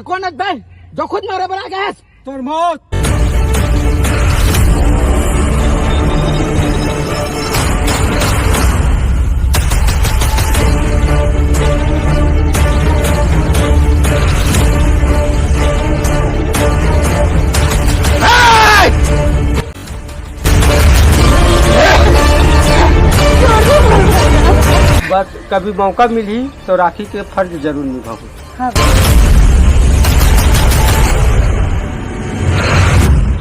कौन है भाई जो खुद मेरे बना गया तोर मौत बस कभी मौका मिली तो राखी के फर्ज जरूर निभाऊं। हाँ।